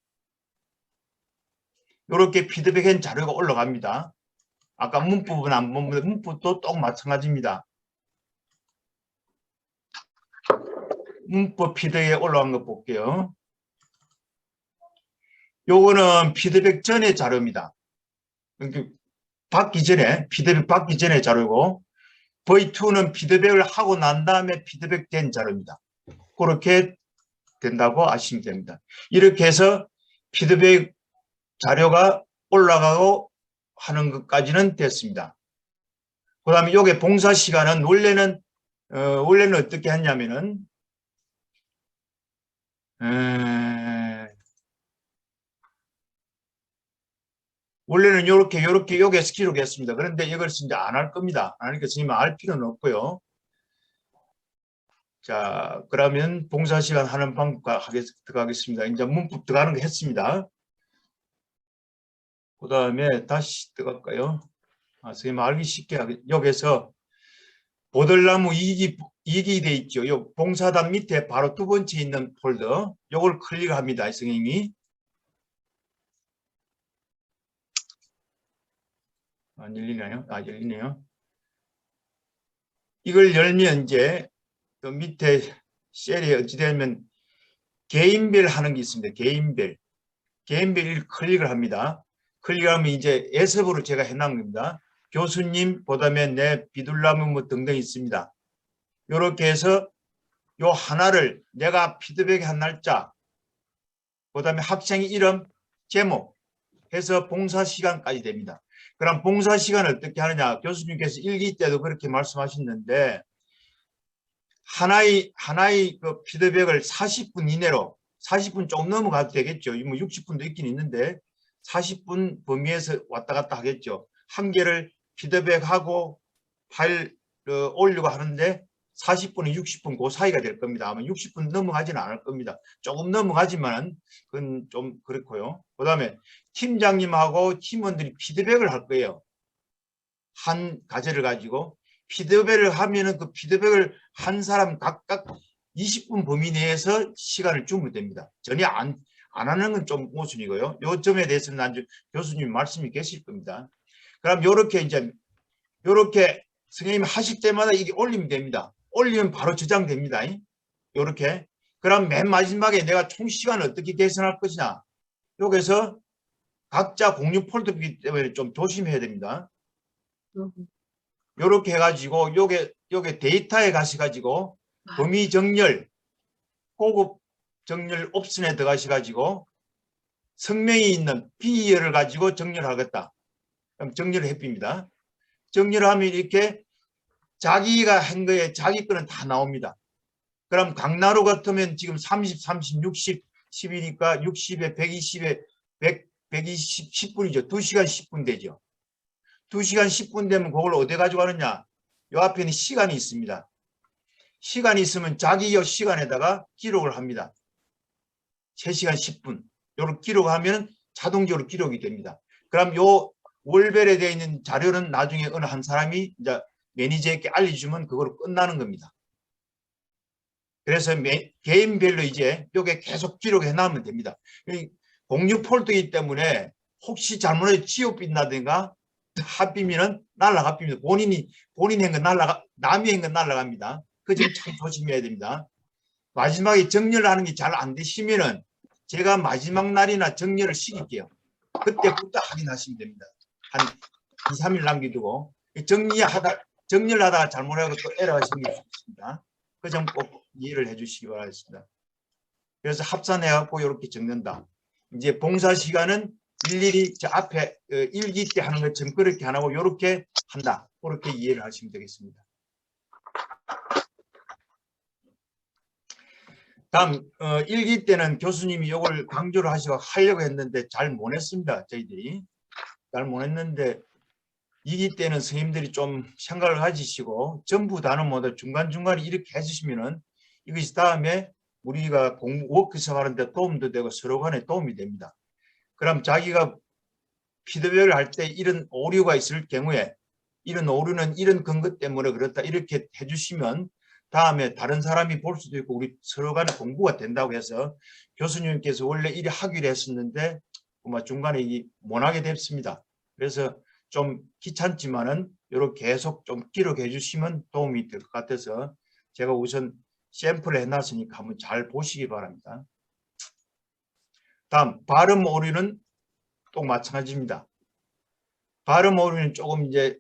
이렇게 피드백한 자료가 올라갑니다. 아까 문법은 안 보면 문법도 똑 마찬가지입니다. 문법 피드백에 올라간 거 볼게요. 요거는 피드백 전의 자료입니다. 받기 전에, 피드백 받기 전의 자료고, V2는 피드백을 하고 난 다음에 피드백된 자료입니다. 그렇게 된다고 아시면 됩니다. 이렇게 해서 피드백 자료가 올라가고 하는 것까지는 됐습니다. 그 다음에 요게 봉사 시간은 원래는 어떻게 했냐면은, 원래는 요게서 기록했습니다. 그런데 이것을 이제 안 할 겁니다. 안 하니까 선생님 알 필요는 없고요. 자, 그러면 봉사 시간 하는 방법과 들어가겠습니다. 이제 문법 들어가는 거 했습니다. 그 다음에 다시 들어갈까요? 선생님 알기 쉽게 여기서 보들나무 2기 돼 있죠. 요 봉사단 밑에 바로 두 번째 있는 폴더. 요걸 클릭합니다. 선생님이. 안 열리나요? 열리네요. 이걸 열면 이제 그 밑에 셀이 어찌 되면 개인별 하는 게 있습니다. 개인별 클릭을 합니다. 클릭하면 이제 예습으로 제가 해놓은 겁니다. 교수님, 그다음에 내 비둘나무 뭐 등등 있습니다. 이렇게 해서 요 하나를 내가 피드백한 날짜, 그다음에 학생의 이름, 제목 해서 봉사 시간까지 됩니다. 그럼 봉사 시간을 어떻게 하느냐? 교수님께서 일기 때도 그렇게 말씀하셨는데 하나의 그 피드백을 40분 이내로 40분 조금 넘어가도 되겠죠. 뭐 60분도 있긴 있는데 40분 범위에서 왔다 갔다 하겠죠. 한 개를 피드백하고 파일 올리고 하는데 40분에 60분 그 사이가 될 겁니다. 아마 60분 넘어가지는 않을 겁니다. 조금 넘어가지만 그건 좀 그렇고요. 그 다음에 팀장님하고 팀원들이 피드백을 할 거예요. 한 과제를 가지고 피드백을 하면은 그 피드백을 한 사람 각각 20분 범위 내에서 시간을 주면 됩니다. 전혀 안 하는 건 좀 모순이고요. 요 점에 대해서는 나중에 교수님 말씀이 계실 겁니다. 그럼 요렇게 선생님이 하실 때마다 이게 올리면 됩니다. 올리면 바로 저장됩니다. 요렇게. 그럼 맨 마지막에 내가 총 시간을 어떻게 계산할 것이냐. 여기서 각자 공유 폴더이기 때문에 좀 조심해야 됩니다. 요렇게 해가지고 요게 데이터에 가셔가지고 범위 정렬, 고급 정렬 옵션에 들어가셔가지고 성명이 있는 B열을 가지고 정렬하겠다. 그럼 정렬을 해줍니다. 정렬하면 이렇게 자기가 한 거에 자기 거는 다 나옵니다. 그럼 강나루 같으면 지금 30, 30, 60, 10이니까 60에 120에 120, 10분이죠. 2시간 10분 되죠. 2시간 10분 되면 그걸 어디 가져가느냐. 요 앞에는 시간이 있습니다. 시간이 있으면 자기 요 시간에다가 기록을 합니다. 3시간 10분. 요렇게 기록하면 자동적으로 기록이 됩니다. 그럼 요 월별에 되어 있는 자료는 나중에 어느 한 사람이 이제 매니저에게 알려주면 그걸로 끝나는 겁니다. 그래서 개인별로 이제 요게 계속 기록해 나가면 됩니다. 공유 폴더이기 때문에 혹시 잘못해서 지워빈다든가 합비면은 날라갑니다. 본인이 한 건 남이 한 건 날라갑니다. 그 점 참 조심해야 됩니다. 마지막에 정렬을 하는 게 잘 안 되시면은 제가 마지막 날이나 정렬을 시킬게요. 그때부터 확인하시면 됩니다. 한 2, 3일 남겨두고 정렬하다가 잘못하고 또 에러가 생길 수 있습니다. 그 점 꼭 이해를 해주시기 바라겠습니다. 그래서 합산해갖고 이렇게 적는다. 이제 봉사 시간은 일일이 저 앞에 일기 때 하는 것처럼 그렇게 안 하고 이렇게 한다. 그렇게 이해를 하시면 되겠습니다. 다음 일기 때는 교수님이 이걸 강조를 하려고 했는데 잘 못했습니다. 저희들이 잘 못했는데 이기 때는 선생님들이 좀 생각을 가지시고 전부 다는 못해 중간중간에 이렇게 해주시면은 이것이 다음에 우리가 워크숍 하는데 도움도 되고 서로 간에 도움이 됩니다. 그럼 자기가 피드백을 할 때 이런 오류가 있을 경우에 이런 오류는 이런 근거 때문에 그렇다 이렇게 해주시면 다음에 다른 사람이 볼 수도 있고 우리 서로 간에 공부가 된다고 해서 교수님께서 원래 이래 하기로 했었는데 중간에 못하게 됐습니다. 그래서 좀 귀찮지만은 이렇게 계속 좀 기록해 주시면 도움이 될 것 같아서 제가 우선 샘플을 해놨으니까 한번 잘 보시기 바랍니다. 다음 발음 오류는 또 마찬가지입니다. 발음 오류는 조금 이제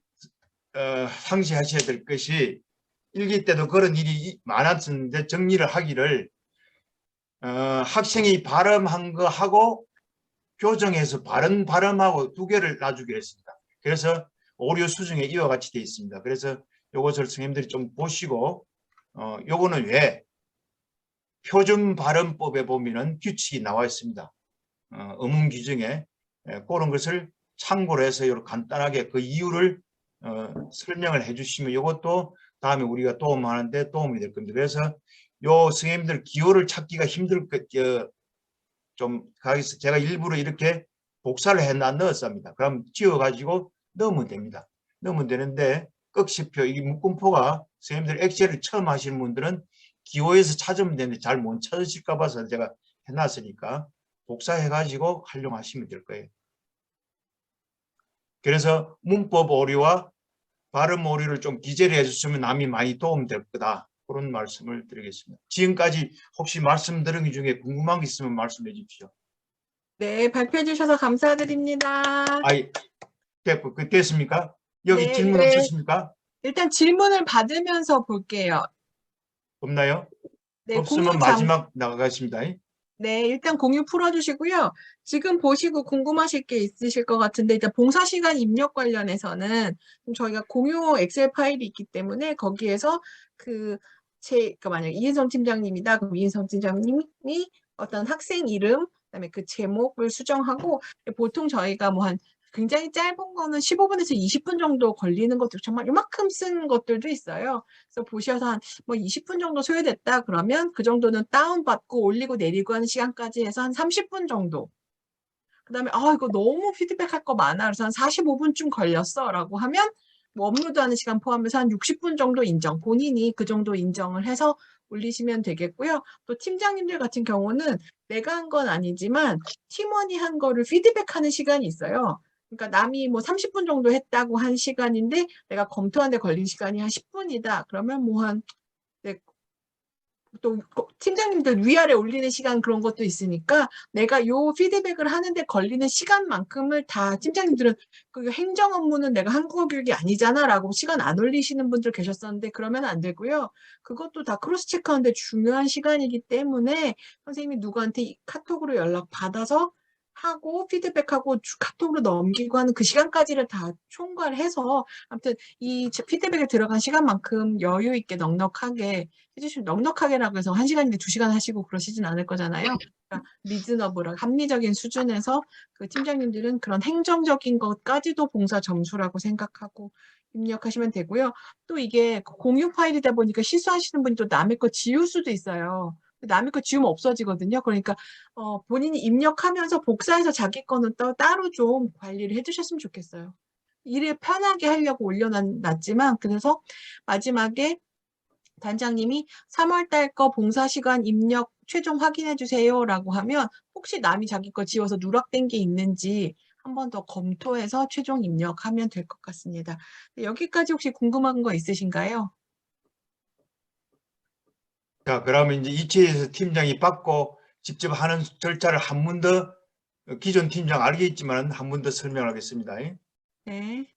상시하셔야 될 것이 일기 때도 그런 일이 많았었는데 정리를 하기를 학생이 발음한 거 하고 교정해서 발음하고 두 개를 놔주기로 했습니다. 그래서 오류 수정에 이와 같이 되어 있습니다. 그래서 이것을 선생님들이 좀 보시고 요거는 왜 표준 발음법에 보면은 규칙이 나와 있습니다. 어문 규정에 그런 것을 참고로 해서 이렇게 간단하게 그 이유를 설명을 해주시면 이것도 다음에 우리가 도움하는데 도움이 될 겁니다. 그래서 요 선생님들 기호를 찾기가 힘들 좀 가겠어. 제가 일부러 이렇게 복사를 넣었습니다. 그럼 지워가지고 넣으면 됩니다. 넣으면 되는데 꺽시표 이 묶음표가 선생님들 엑셀을 처음 하시는 분들은 기호에서 찾으면 되는데 잘 못 찾으실까 봐서 제가 해놨으니까 복사해가지고 활용하시면 될 거예요. 그래서 문법 오류와 발음 오류를 좀 기재를 해주시면 남이 많이 도움될 거다. 그런 말씀을 드리겠습니다. 지금까지 혹시 말씀드린 것 중에 궁금한 게 있으면 말씀해 주십시오. 네, 발표해 주셔서 감사드립니다. 됐습니까? 여기 네, 질문 없으십니까? 일단 질문을 받으면서 볼게요. 없나요? 네, 없으면 마지막 나가겠습니다. 네, 일단 공유 풀어주시고요. 지금 보시고 궁금하실 게 있으실 것 같은데 일단 봉사시간 입력 관련해서는 저희가 공유 엑셀 파일이 있기 때문에 거기에서 그러니까 만약 이인성 팀장님이다. 그럼 이인성 팀장님이 어떤 학생 이름, 그다음에 그 제목을 수정하고 보통 저희가 뭐 한 굉장히 짧은 거는 15분에서 20분 정도 걸리는 것들 정말 이만큼 쓴 것들도 있어요. 그래서 보셔서 한 뭐 20분 정도 소요됐다 그러면 그 정도는 다운받고 올리고 내리고 하는 시간까지 해서 한 30분 정도. 그다음에 이거 너무 피드백할 거 많아. 그래서 한 45분쯤 걸렸어 라고 하면 뭐 업로드하는 시간 포함해서 한 60분 정도 인정. 본인이 그 정도 인정을 해서 올리시면 되겠고요. 또 팀장님들 같은 경우는 내가 한 건 아니지만 팀원이 한 거를 피드백하는 시간이 있어요. 그러니까 남이 뭐 30분 정도 했다고 한 시간인데 내가 검토하는 데 걸린 시간이 한 10분이다. 그러면 뭐 또 팀장님들 위아래 올리는 시간 그런 것도 있으니까 내가 요 피드백을 하는데 걸리는 시간만큼을 다 팀장님들은 그 행정 업무는 내가 한국어 교육이 아니잖아 라고 시간 안 올리시는 분들 계셨었는데 그러면 안 되고요. 그것도 다 크로스 체크하는데 중요한 시간이기 때문에 선생님이 누구한테 카톡으로 연락 받아서 하고 피드백하고 카톡으로 넘기고 하는 그 시간까지를 다 총괄 해서 아무튼 이 피드백에 들어간 시간만큼 여유 있게 넉넉하게 해주시면 넉넉하게라고 해서 1시간인데 2시간 하시고 그러시진 않을 거잖아요. 그러니까 리즈너블한 합리적인 수준에서 그 팀장님들은 그런 행정적인 것까지도 봉사 점수라고 생각하고 입력하시면 되고요. 또 이게 공유 파일이다 보니까 실수하시는 분이 또 남의 거 지울 수도 있어요. 남의 거 지우면 없어지거든요. 그러니까 본인이 입력하면서 복사해서 자기 거는 따로 좀 관리를 해주셨으면 좋겠어요. 일을 편하게 하려고 올려놨지만 그래서 마지막에 단장님이 3월달 거 봉사시간 입력 최종 확인해 주세요 라고 하면 혹시 남이 자기 거 지워서 누락된 게 있는지 한 번 더 검토해서 최종 입력하면 될 것 같습니다. 여기까지 혹시 궁금한 거 있으신가요? 자, 그러면 이제 이체에서 팀장이 받고 직접 하는 절차를 한 번 더 기존 팀장 알겠지만 한 번 더 설명하겠습니다. 네.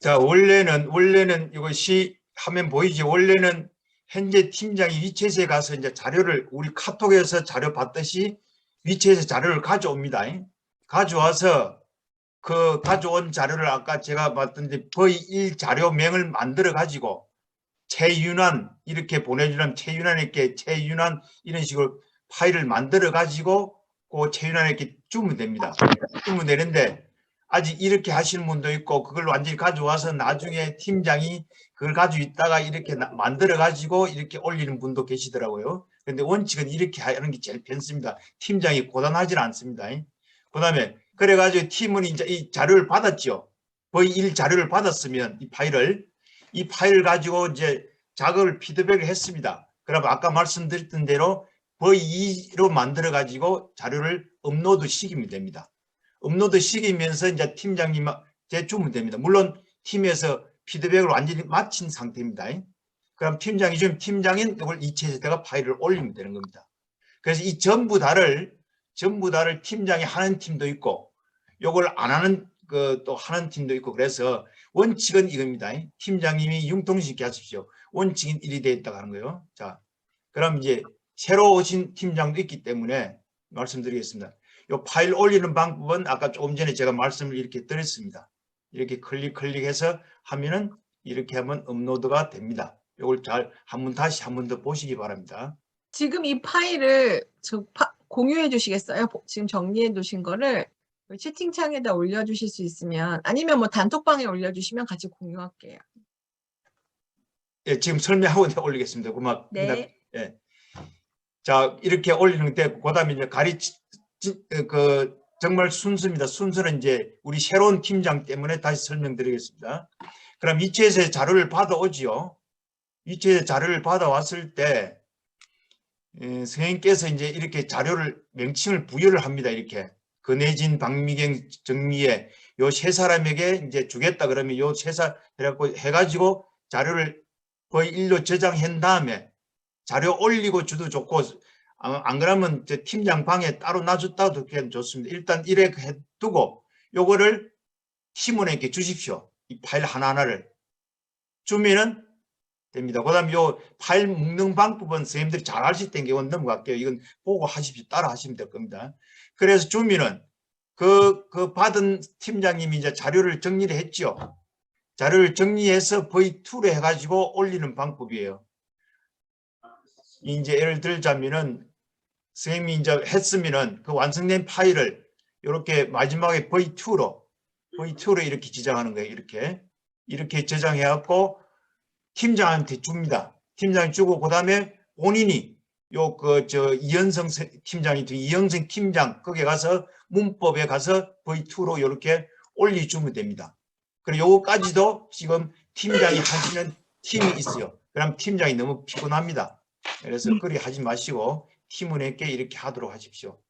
자, 원래는 이것이 화면 보이지? 원래는 현재 팀장이 위챗에 가서 이제 자료를 우리 카톡에서 자료 받듯이 위챗에서 자료를 가져옵니다. 가져와서 그 가져온 자료를 아까 제가 봤던데 V1 자료명을 만들어 가지고 최윤환 이렇게 보내주려면 최윤환에게 최윤환 이런 식으로 파일을 만들어 가지고 그 최윤환에게 주면 됩니다. 주면 되는데 아직 이렇게 하시는 분도 있고 그걸 완전히 가져와서 나중에 팀장이 그걸 가지고 있다가 이렇게 만들어 가지고 이렇게 올리는 분도 계시더라고요. 그런데 원칙은 이렇게 하는 게 제일 편습니다. 팀장이 고단하지는 않습니다. 그 다음에 그래가지고 팀은 이제 이 자료를 받았죠. V1 자료를 받았으면 이 파일을 가지고 이제 작업을 피드백을 했습니다. 그럼 아까 말씀드렸던 대로 V2로 만들어 가지고 자료를 업로드 시키면 됩니다. 업로드 시키면서 이제 팀장님한테 주면 됩니다. 물론 팀에서 피드백을 완전히 마친 상태입니다. 그럼 팀장이 주면 팀장인 이걸 이체에다가 파일을 올리면 되는 겁니다. 그래서 이 전부 다를 팀장이 하는 팀도 있고 요걸 안 하는 또 하는 팀도 있고 그래서 원칙은 이겁니다. 팀장님이 융통시켜 하십시오. 원칙은 1이 되어 있다고 하는 거예요. 자, 그럼 이제 새로 오신 팀장도 있기 때문에 말씀드리겠습니다. 요 파일 올리는 방법은 아까 조금 전에 제가 말씀을 이렇게 드렸습니다. 이렇게 클릭해서 하면은 이렇게 하면 업로드가 됩니다. 요걸 잘 다시 한 번 더 보시기 바랍니다. 지금 이 파일을 공유해 주시겠어요? 지금 정리해 두신 거를 채팅창에다 올려주실 수 있으면 아니면 뭐 단톡방에 올려주시면 같이 공유할게요. 예, 지금 설명하고 올리겠습니다. 고맙습니다. 네. 예. 자, 이렇게 올리는데 그다음에 이제 정말 순서입니다. 순서는 이제 우리 새로운 팀장 때문에 다시 설명드리겠습니다. 그럼 이체에서 자료를 받아오지요. 이체에서 자료를 받아왔을 때 선생님께서 이제 이렇게 자료를 명칭을 부여를 합니다. 이렇게 근혜진, 박미경, 정미애 요 세 사람에게 이제 주겠다 그러면 요 세 사람 해가지고 자료를 V1로 저장한 다음에 자료 올리고 주도 좋고 안 그러면 팀장 방에 따로 놔줬다도 좋습니다. 일단 이래 해두고 요거를 팀원에게 주십시오. 이 파일 하나하나를 주면은 됩니다. 그 다음에 요 파일 묶는 방법은 선생님들이 잘 할 수 있다는 게 넘어갈게요. 이건 보고 하십시오. 따라 하시면 될 겁니다. 그래서 주면은 그 받은 팀장님이 이제 자료를 정리를 했죠. 자료를 정리해서 V2로 해가지고 올리는 방법이에요. 이제 예를 들자면은 선생님이 이제 했으면은 그 완성된 파일을 이렇게 마지막에 V2로 이렇게 저장하는 거예요. 이렇게 저장해갖고 팀장한테 줍니다. 팀장이 주고 그 다음에 본인이 이현성 팀장이 이현성 팀장 거기에 가서 문법에 가서 V2로 이렇게 올려주면 됩니다. 그리고 요거까지도 지금 팀장이 하시는 팀이 있어요. 그럼 팀장이 너무 피곤합니다. 그래서 그리 하지 마시고 팀원에게 이렇게 하도록 하십시오.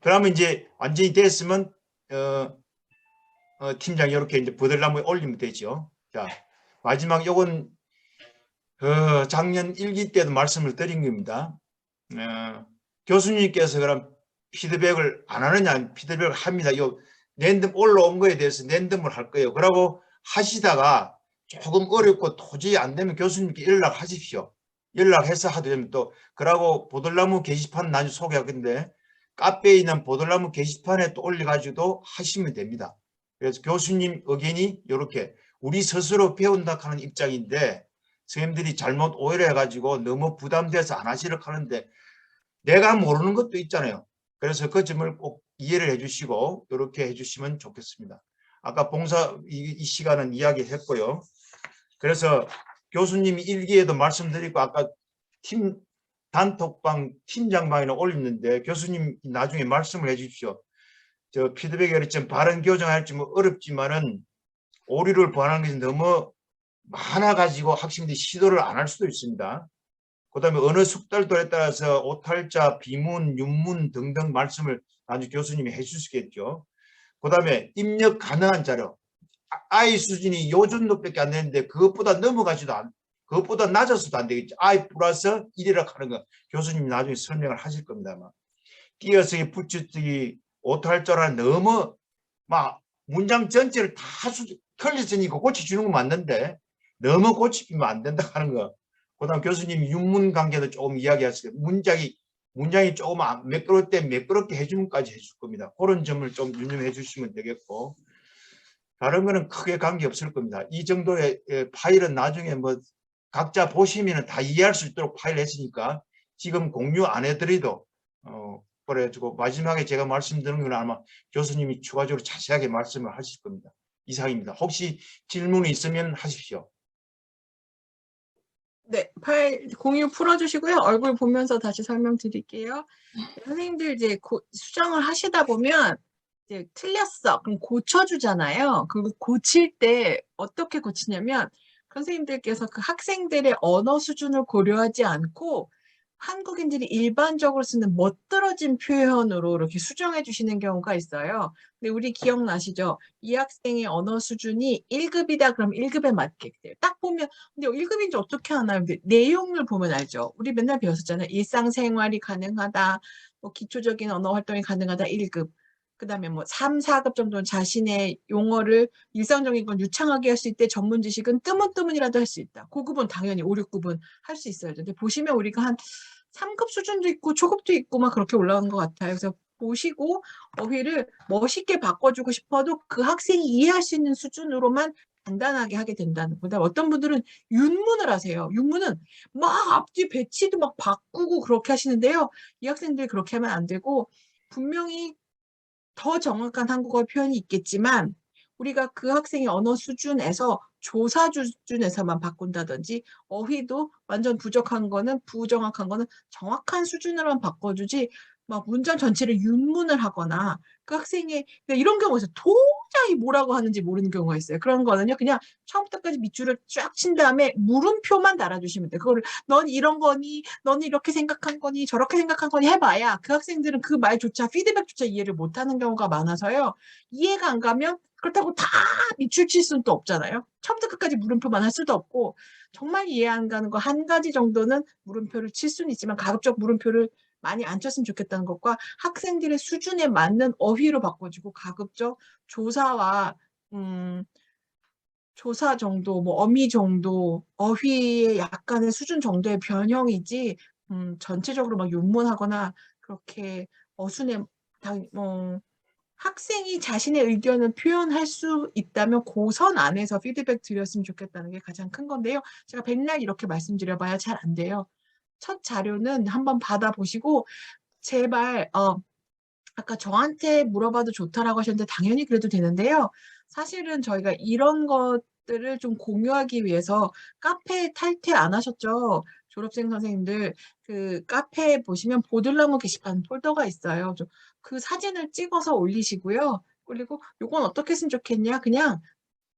그러면 이제 완전히 됐으면 팀장이 이렇게 이제 버들나무에 올리면 되죠. 자, 마지막 요건 작년 1기 때도 말씀을 드린 겁니다. 교수님께서 그럼 피드백을 안 하느냐? 피드백을 합니다. 요 랜덤 올라온 거에 대해서 랜덤을 할 거예요. 그러고 하시다가 조금 어렵고 도저히 안 되면 교수님께 연락하십시오. 연락해서 하도 되면 또 그러고 보들나무 게시판 나중에 소개할 건데 카페에 있는 보들나무 게시판에 또 올려가지고도 하시면 됩니다. 그래서 교수님 의견이 이렇게 우리 스스로 배운다 하는 입장인데 선생님들이 잘못 오해를 해가지고 너무 부담돼서 안 하시려고 하는데 내가 모르는 것도 있잖아요. 그래서 그 점을 꼭 이해를 해주시고 이렇게 해주시면 좋겠습니다. 아까 봉사 이 시간은 이야기했고요. 그래서 교수님이 일기에도 말씀드리고 아까 단톡방 팀장방에는 올렸는데 교수님 나중에 말씀을 해주십시오. 저 피드백이 좀 발언 교정할지 뭐 어렵지만은 오류를 보완하는 것이 너무 많아가지고 학생들이 시도를 안 할 수도 있습니다. 그 다음에 어느 숙달도에 따라서 오탈자, 비문, 윤문 등등 말씀을 나중에 교수님이 해주시겠죠. 그 다음에 입력 가능한 자료. I 수준이 요 정도밖에 안 되는데 그것보다 넘어가지도 그것보다 낮아서도 안 되겠죠. I 플러스 1이라고 하는 거 교수님이 나중에 설명을 하실 겁니다. 아마. 띄어쓰기, 붙여쓰기, 오탈자라는 너무 막 문장 전체를 다 틀렸으니까 고쳐주는 건 맞는데 너무 고치면 안 된다 하는 거. 그 다음 교수님이 윤문 관계도 조금 이야기하시고 문장이 조금 매끄럽게 해주는까지 해줄 겁니다. 그런 점을 좀 유념해 주시면 되겠고 다른 거는 크게 관계 없을 겁니다. 이 정도의 파일은 나중에 뭐 각자 보시면 다 이해할 수 있도록 파일 했으니까 지금 공유 안 해드려도 그래가지고 마지막에 제가 말씀드린 건 아마 교수님이 추가적으로 자세하게 말씀을 하실 겁니다. 이상입니다. 혹시 질문이 있으면 하십시오. 네, 파일 공유 풀어주시고요. 얼굴 보면서 다시 설명드릴게요. 선생님들 이제 수정을 하시다 보면 이제 틀렸어. 그럼 고쳐주잖아요. 그리고 고칠 때 어떻게 고치냐면 선생님들께서 그 학생들의 언어 수준을 고려하지 않고 한국인들이 일반적으로 쓰는 멋들어진 표현으로 이렇게 수정해 주시는 경우가 있어요. 근데 우리 기억나시죠? 이 학생의 언어 수준이 1급이다. 그럼 1급에 맞게. 딱 보면 근데 1급인지 어떻게 하나요? 근데 내용을 보면 알죠. 우리 맨날 배웠었잖아요. 일상생활이 가능하다. 뭐 기초적인 언어 활동이 가능하다. 1급. 그 다음에 뭐 3, 4급 정도는 자신의 용어를 일상적인 건 유창하게 할 수 있대. 전문 지식은 뜨문뜨문이라도 할 수 있다. 고급은 당연히 5, 6급은 할 수 있어요. 근데 보시면 우리가 한 3급 수준도 있고 초급도 있고 막 그렇게 올라가는 것 같아요. 그래서 보시고 어휘를 멋있게 바꿔주고 싶어도 그 학생이 이해할 수 있는 수준으로만 간단하게 하게 된다는 거. 그다음에 어떤 분들은 윤문을 하세요. 윤문은 막 앞뒤 배치도 막 바꾸고 그렇게 하시는데요. 이 학생들이 그렇게 하면 안 되고 분명히 더 정확한 한국어 표현이 있겠지만 우리가 그 학생의 언어 수준에서 조사 수준에서만 바꾼다든지 어휘도 완전 부족한 거는 부정확한 거는 정확한 수준으로만 바꿔주지 막 문장 전체를 윤문을 하거나 그 학생의 이런 경우에서 도저히 뭐라고 하는지 모르는 경우가 있어요. 그런 거는요. 그냥 처음부터까지 밑줄을 쫙 친 다음에 물음표만 달아주시면 돼요. 그거를 넌 이런 거니? 넌 이렇게 생각한 거니? 저렇게 생각한 거니? 해봐야 그 학생들은 그 말조차 피드백조차 이해를 못하는 경우가 많아서요. 이해가 안 가면 그렇다고 다 밑줄 칠 수는 또 없잖아요. 처음부터 끝까지 물음표만 할 수도 없고 정말 이해 안 가는 거 한 가지 정도는 물음표를 칠 수는 있지만 가급적 물음표를 많이 안 쳤으면 좋겠다는 것과 학생들의 수준에 맞는 어휘로 바꿔주고 가급적 조사와 조사 정도, 뭐 어미 정도, 어휘의 약간의 수준 정도의 변형이지 전체적으로 막 윤문하거나 그렇게 어순에 학생이 자신의 의견을 표현할 수 있다면 그 선 안에서 피드백 드렸으면 좋겠다는 게 가장 큰 건데요. 제가 백날 이렇게 말씀드려봐야 잘 안 돼요. 첫 자료는 한번 받아보시고 제발 아까 저한테 물어봐도 좋다라고 하셨는데 당연히 그래도 되는데요. 사실은 저희가 이런 것들을 좀 공유하기 위해서 카페 탈퇴 안 하셨죠? 졸업생 선생님들 그 카페에 보시면 보들나무 게시판 폴더가 있어요. 그 사진을 찍어서 올리시고요. 그리고 요건 어떻게 했으면 좋겠냐? 그냥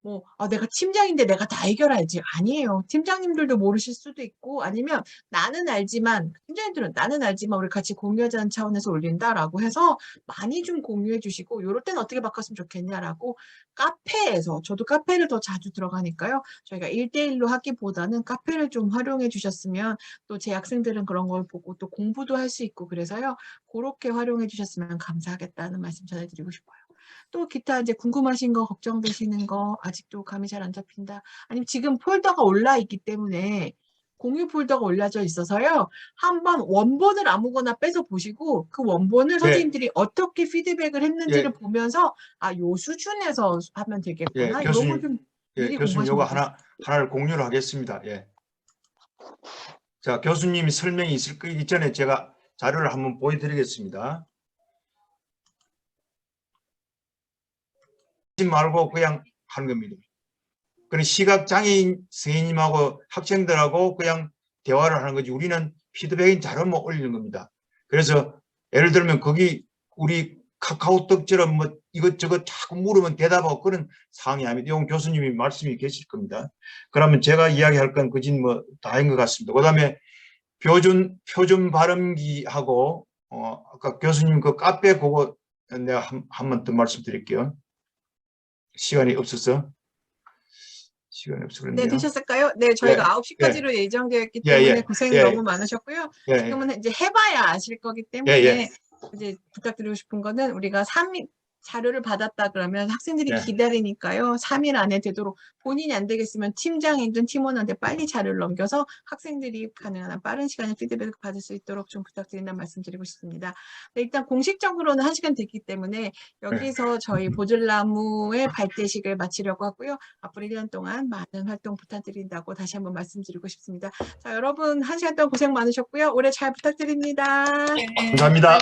뭐 내가 팀장인데 내가 다 해결하지. 아니에요. 팀장님들도 모르실 수도 있고 아니면 나는 알지만 팀장님들은 나는 알지만 우리 같이 공유하자는 차원에서 올린다라고 해서 많이 좀 공유해 주시고 요럴 땐 어떻게 바꿨으면 좋겠냐라고 카페에서 저도 카페를 더 자주 들어가니까요. 저희가 1대1로 하기보다는 카페를 좀 활용해 주셨으면 또 제 학생들은 그런 걸 보고 또 공부도 할 수 있고 그래서요. 그렇게 활용해 주셨으면 감사하겠다는 말씀 전해드리고 싶어요. 또 기타 이제 궁금하신 거 걱정되시는 거 아직도 감이 잘 안 잡힌다. 아니면 지금 폴더가 올라 있기 때문에 공유 폴더가 올려져 있어서요. 한번 원본을 아무거나 빼서 보시고 그 원본을 선생님들이 어떻게 피드백을 했는지를 보면서 요 수준에서 하면 되겠구나. 교수님, 좀 미리 교수님 요거 하나를 공유를 하겠습니다. 자, 교수님이 설명이 있을 거 이전에 제가 자료를 한번 보여드리겠습니다. 하지 말고 그냥 하는 겁니다. 그런 시각장애인 선생님하고 학생들하고 그냥 대화를 하는 거지 우리는 피드백인 자료만 올리는 겁니다. 그래서 예를 들면 거기 우리 카카오톡처럼 뭐 이것저것 자꾸 물으면 대답하고 그런 상황이 아닙니다. 이건 교수님이 말씀이 계실 겁니다. 그러면 제가 이야기할 건 그진 뭐 다인 것 같습니다. 그 다음에 표준 발음기하고 아까 교수님 그 카페 그거 내가 한 번 더 말씀드릴게요. 시간이 없어서 그렇네요. 네, 되셨을까요? 네, 저희가 9시까지로 예정되어 있기 때문에 고생 너무 많으셨고요. 지금은 이제 해봐야 아실 거기 때문에 이제 부탁드리고 싶은 거는 우리가 자료를 받았다 그러면 학생들이 네. 기다리니까요. 3일 안에 되도록 본인이 안 되겠으면 팀장이든 팀원한테 빨리 자료를 넘겨서 학생들이 가능한 한 빠른 시간에 피드백을 받을 수 있도록 좀 부탁드린다는 말씀드리고 싶습니다. 네, 일단 공식적으로는 1시간 됐기 때문에 여기서 저희 보들나무의 발대식을 마치려고 하고요. 앞으로 1년 동안 많은 활동 부탁드린다고 다시 한번 말씀드리고 싶습니다. 자, 여러분 1시간 동안 고생 많으셨고요. 올해 잘 부탁드립니다. 감사합니다.